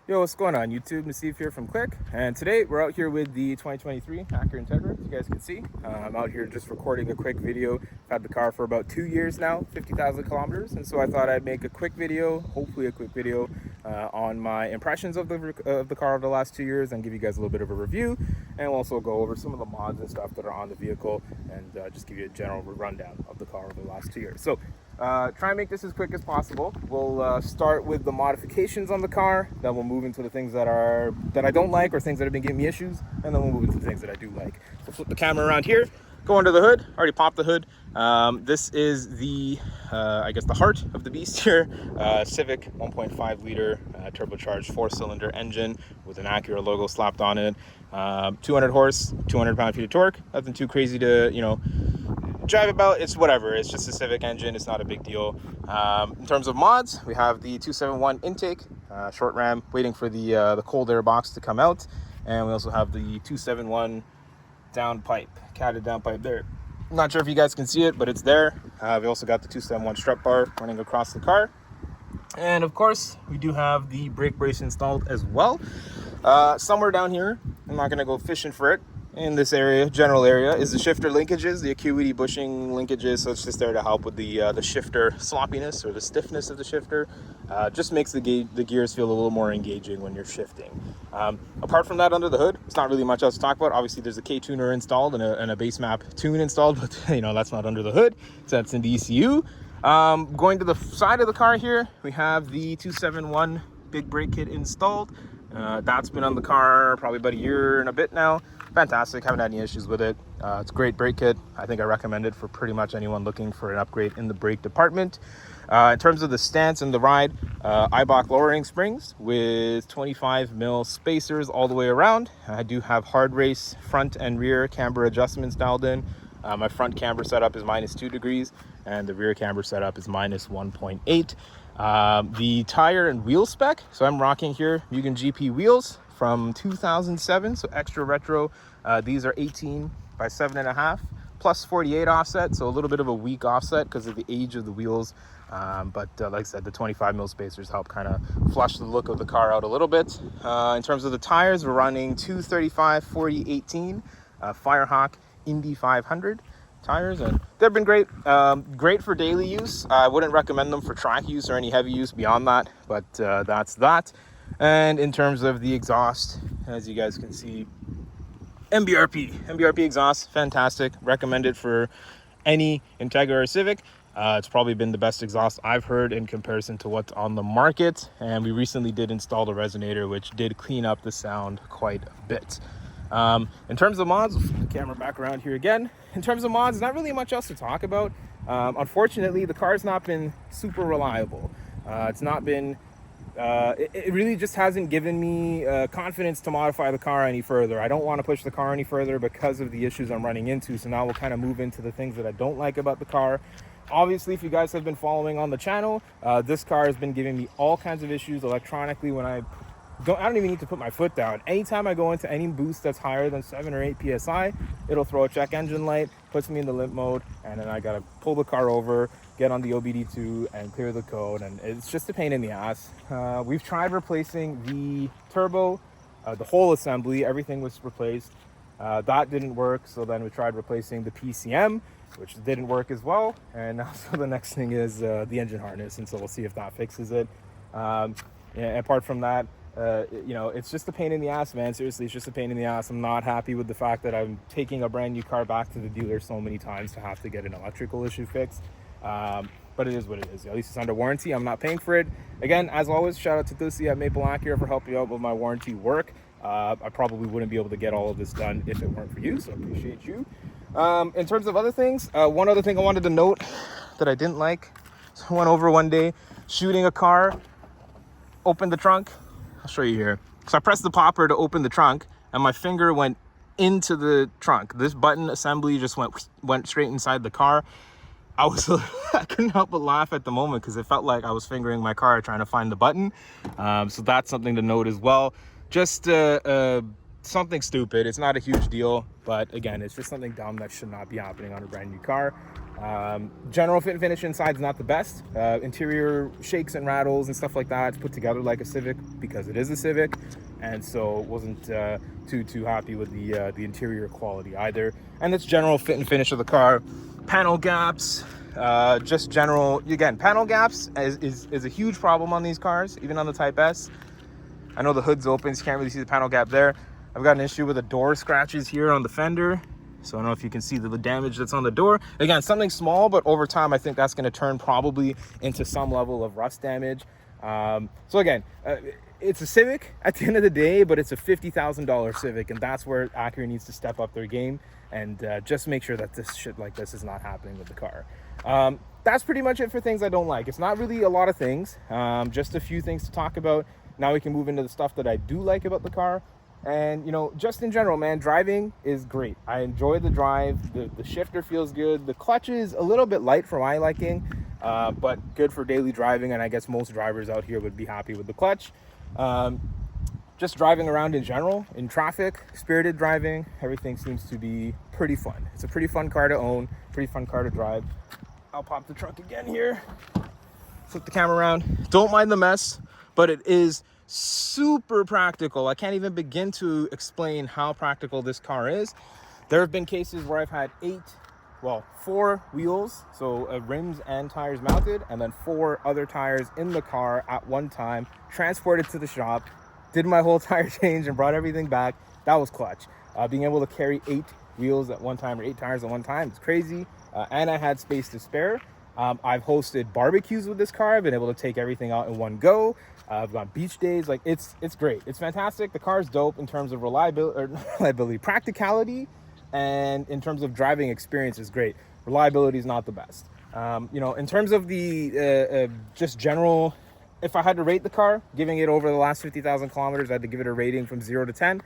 Yo, what's going on YouTube? Nassif here from Click, and today we're out here with the 2023 Acura Integra, as you guys can see. I'm out here just recording a quick video. I've had the car for about 2 years now, 50,000 kilometers, and so I thought I'd make a quick video, hopefully a quick video, on my impressions of the car over the last 2 years and give you guys a little bit of a review, and we'll also go over some of the mods and stuff that are on the vehicle and just give you a general rundown of the car over the last 2 years. So try and make this as quick as possible. We'll start with the modifications on the car, then we'll move into the things that I don't like or things that have been giving me issues, and then we'll move into the things that I do like. So flip the camera around here, go under the hood. Already popped the hood. This is the I guess the heart of the beast here. Civic 1.5 liter turbocharged 4-cylinder engine with an Acura logo slapped on it. 200 horse, 200 pound-feet of torque. Nothing too crazy to drive about. It's whatever. It's just a Civic engine. It's not a big deal. In terms of mods, we have the 271 intake, short ram, waiting for the cold air box to come out, and we also have the 271 downpipe, catted downpipe there. I'm not sure if you guys can see it, but it's there. We also got the 271 strut bar running across the car, and of course we do have the brake brace installed as well. Somewhere down here, I'm not going to go fishing for it. In this area, general area, is the shifter linkages, the Acuity bushing linkages. So it's just there to help with the shifter sloppiness or the stiffness of the shifter. Just makes the gears feel a little more engaging when you're shifting. Apart from that, under the hood, it's not really much else to talk about. Obviously, there's a K-tuner installed and a base map tune installed, but that's not under the hood. So that's in the ECU. Going to the side of the car here, we have the 271 big brake kit installed. That's been on the car probably about a year and a bit now. Fantastic, haven't had any issues with it. It's a great brake kit. I think I recommend it for pretty much anyone looking for an upgrade in the brake department. In terms of the stance and the ride, Eibach lowering springs with 25 mil spacers all the way around. I do have hard race front and rear camber adjustments dialed in. My front camber setup is -2 degrees and the rear camber setup is -1.8. The tire and wheel spec, so I'm rocking here Mugen GP wheels from 2007, so extra retro. These are 18 by 7.5 plus 48 offset, so a little bit of a weak offset because of the age of the wheels. But like I said, the 25 mil spacers help kind of flush the look of the car out a little bit. In terms of the tires, we're running 235 40/18 Firehawk Indy 500 tires, and they've been great. Great for daily use. I wouldn't recommend them for track use or any heavy use beyond that, but that's that. And in terms of the exhaust, as you guys can see, MBRP exhaust, fantastic. Recommend it for any Integra or Civic. It's probably been the best exhaust I've heard in comparison to what's on the market. And we recently did install the resonator, which did clean up the sound quite a bit. In terms of mods, the camera back around here again. In terms of mods, not really much else to talk about. Unfortunately, the car's not been super reliable. It's not been it really just hasn't given me confidence to modify the car any further. I don't want to push the car any further because of the issues I'm running into. So now we'll kind of move into the things that I don't like about the car. Obviously, if you guys have been following on the channel, this car has been giving me all kinds of issues electronically when I don't even need to put my foot down. Anytime I go into any boost that's higher than 7 or 8 PSI, it'll throw a check engine light, puts me in the limp mode, and then I gotta pull the car over, get on the OBD2 and clear the code, and it's just a pain in the ass. We've tried replacing the turbo, the whole assembly, everything was replaced. That didn't work, so then we tried replacing the PCM, which didn't work as well. And now, so the next thing is the engine harness, and so we'll see if that fixes it. Apart from that, it's just a pain in the ass, man. Seriously, it's just a pain in the ass. I'm not happy with the fact that I'm taking a brand new car back to the dealer so many times to have to get an electrical issue fixed. But it is what it is. At least it's under warranty. I'm not paying for it. Again, as always, shout out to Tusi at Maple Acura for helping out with my warranty work. I probably wouldn't be able to get all of this done if it weren't for you, so I appreciate you. In terms of other things, one other thing I wanted to note that I didn't like. So I went over one day shooting a car, opened the trunk. I'll show you here. So I pressed the popper to open the trunk and my finger went into the trunk. This button assembly just went straight inside the car. I couldn't help but laugh at the moment because it felt like I was fingering my car trying to find the button. So that's something to note as well. Just something stupid. It's not a huge deal, but again, it's just something dumb that should not be happening on a brand new car. General fit and finish inside is not the best. Interior shakes and rattles and stuff like that. It's put together like a Civic because it is a Civic, and so wasn't too happy with the interior quality either. And that's general fit and finish of the car. Panel gaps, just general. Again, panel gaps is a huge problem on these cars, even on the Type S. I know the hood's open, so you can't really see the panel gap there. I've got an issue with the door scratches here on the fender. So I don't know if you can see the damage that's on the door. Again, something small, but over time, I think that's going to turn probably into some level of rust damage. So again, it's a Civic at the end of the day, but it's a $50,000 Civic, and that's where Acura needs to step up their game and just make sure that this shit like this is not happening with the car. That's pretty much it for things I don't like. It's not really a lot of things, just a few things to talk about. Now we can move into the stuff that I do like about the car. And, you know, just in general, man, driving is great. I enjoy the drive. The shifter feels good. The clutch is a little bit light for my liking, but good for daily driving. And I guess most drivers out here would be happy with the clutch. Just driving around in general, in traffic, spirited driving, everything seems to be pretty fun. It's a pretty fun car to own, pretty fun car to drive. I'll pop the trunk again here. Flip the camera around. Don't mind the mess, but it is super practical. I can't even begin to explain how practical this car is. There have been cases where I've had 4 wheels, so rims and tires mounted, and then 4 other tires in the car at one time, transported to the shop, did my whole tire change and brought everything back. That was clutch. Being able to carry 8 wheels at one time, or 8 tires at one time, it's crazy. And I had space to spare. I've hosted barbecues with this car. I've been able to take everything out in one go. I've gone beach days. Like, it's great. It's fantastic. The car's dope in terms of reliability, practicality, and in terms of driving experience is great. Reliability is not the best. You know, in terms of the just general, if I had to rate the car, giving it over the last 50,000 kilometers, I had to give it a rating from 0 to 10.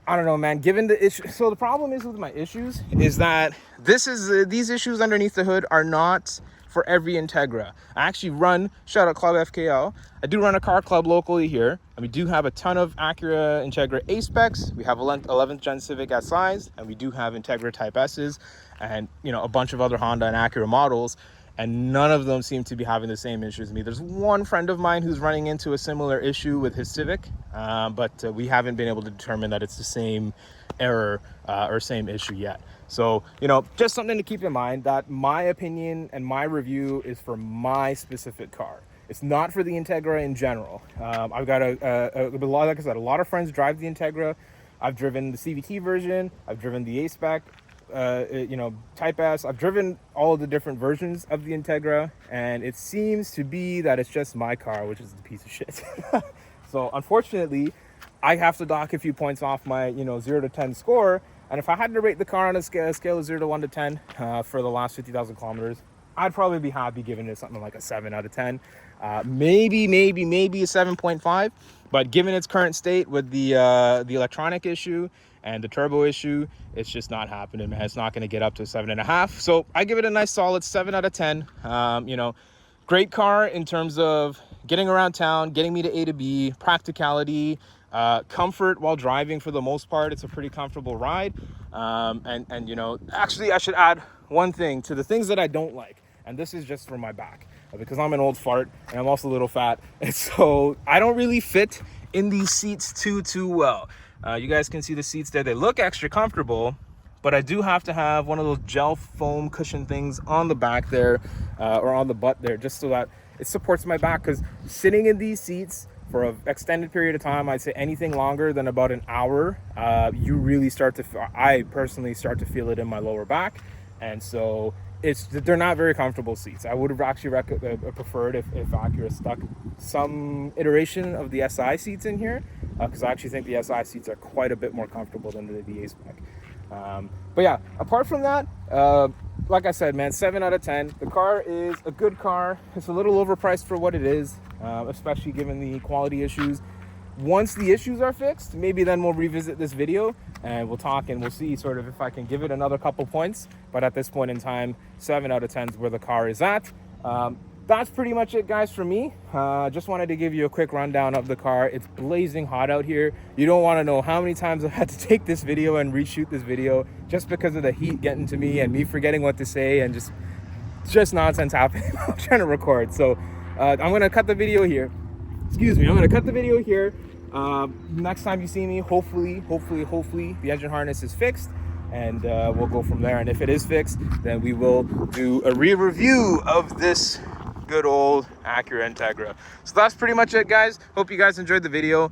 I don't know, man, given the issue. So the problem is with my issues is that these issues underneath the hood are not for every Integra. I actually run, shout out Club FKL, I do run a car club locally here, and we do have a ton of Acura Integra A-Specs. We have 11th gen Civic SIs, and we do have Integra Type S's, and, you know, a bunch of other Honda and Acura models, and none of them seem to be having the same issues as me. There's one friend of mine who's running into a similar issue with his Civic, but we haven't been able to determine that it's the same error or same issue yet. So, you know, just something to keep in mind, that my opinion and my review is for my specific car. It's not for the Integra in general. I've got like I said, a lot of friends drive the Integra. I've driven the CVT version. I've driven the A-Spec, you know, Type S. I've driven all of the different versions of the Integra, and it seems to be that it's just my car, which is a piece of shit. So unfortunately, I have to dock a few points off my, you know, 0 to 10 score. And if I had to rate the car on a scale of 0 to 1 to 10 for the last 50,000 kilometers, I'd probably be happy giving it something like a 7 out of 10. Maybe a 7.5. But given its current state with the electronic issue and the turbo issue, it's just not happening, man. It's not going to get up to 7.5. So I give it a nice solid 7 out of 10. You know, great car in terms of getting around town, getting me to A to B, practicality, comfort while driving. For the most part, it's a pretty comfortable ride. And you know, actually I should add one thing to the things that I don't like, and this is just for my back, because I'm an old fart and I'm also a little fat, and so I don't really fit in these seats too well. You guys can see the seats there. They look extra comfortable, but I do have to have one of those gel foam cushion things on the back there, or on the butt there, just so that it supports my back, because sitting in these seats for an extended period of time, I'd say anything longer than about an hour, you really I personally start to feel it in my lower back. And so they're not very comfortable seats. I would have actually preferred if Acura stuck some iteration of the SI seats in here, because I actually think the SI seats are quite a bit more comfortable than the A-Spec. But yeah, apart from that, like I said, man, 7 out of 10. The car is a good car. It's a little overpriced for what it is, especially given the quality issues. Once the issues are fixed, maybe then we'll revisit this video and we'll talk and we'll see sort of if I can give it another couple points. But at this point in time, 7 out of 10 is where the car is at. that's pretty much it, guys, for me. Just wanted to give you a quick rundown of the car. It's blazing hot out here. You don't want to know how many times I've had to take this video and reshoot this video just because of the heat getting to me and me forgetting what to say and just nonsense happening while I'm trying to record. So I'm gonna cut the video here. Excuse me, I'm gonna cut the video here. Next time you see me, hopefully the engine harness is fixed, and we'll go from there. And if it is fixed, then we will do a re-review of this good old Acura Integra. So that's pretty much it, guys. Hope you guys enjoyed the video.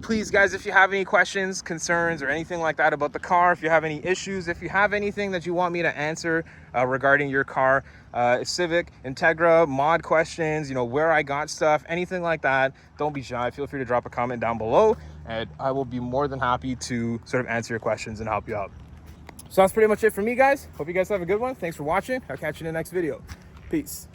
Please, guys, if you have any questions, concerns, or anything like that about the car, if you have any issues, if you have anything that you want me to answer regarding your car, Civic, Integra, mod questions, you know, where I got stuff, anything like that, don't be shy. Feel free to drop a comment down below, and I will be more than happy to sort of answer your questions and help you out. So that's pretty much it for me, guys. Hope you guys have a good one. Thanks for watching. I'll catch you in the next video. Peace.